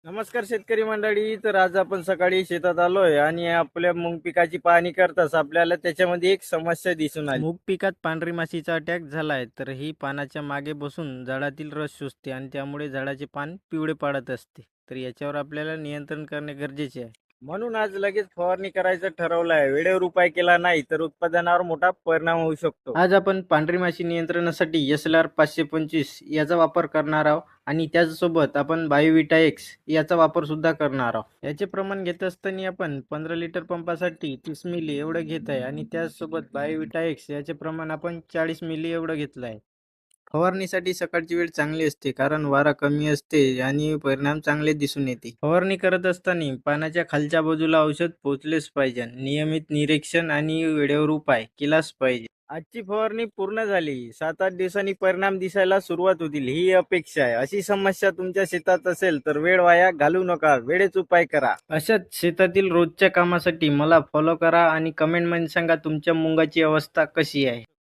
नमस्कार शेतकरी मंडळी. तर आज आपण सकाळी शेतात आलोय आणि आपल्या मूग पिकाची पाहणी करताच आपल्याला त्याच्यामध्ये एक समस्या दिसून आली. मूग पिकात पांढरी माशीचा अटॅक झालाय. तर ही पानाच्या मागे बसून झाडातील रस शोषते आणि त्यामुळे झाडाचे पान पिवळे पडत असते. तर याच्यावर आपल्याला नियंत्रण करणे गरजेचे आहे. म्हणून आज लगेच फवारणी करायचं ठरवलं आहे. वेळेवर उपाय केला नाही तर उत्पादनावर मोठा परिणाम होऊ शकतो. आज आपण पांढरी माशी नियंत्रणासाठी SLR 525 याचा वापर करणार आहोत आणि त्याचसोबत आपण बायोविटा एक्स याचा वापर सुद्धा करणार आहोत. याचे प्रमाण घेत असताना आपण 15 लिटर पंपासाठी 30 मिली एवढं घेत आहे आणि त्याचसोबत बायोविटा एक्स याचे प्रमाण आपण 40 मिली एवढं घेतलं आहे. फवारणीसाठी सकाळची वेळ चांगली असते कारण वारा कमी असते आणि परिणाम चांगले दिसून येते. फवारणी करत असताना पानाच्या खालच्या बाजूला औषध पोहोचलेच पाहिजे. नियमित निरीक्षण आणि वेळेवर उपाय केलाच पाहिजे. आजची फवारणी पूर्ण झाली. 7-8 दिवसांनी परिणाम दिसायला सुरुवात होतील ही अपेक्षा आहे. अशी समस्या तुमच्या शेतात असेल तर वेळ वाया घालवू नका. वेळेच उपाय करा. अशाच शेतातील रोजच्या कामासाठी मला फॉलो करा आणि कमेंट मध्ये सांगा तुमच्या मुंगाची अवस्था कशी आहे.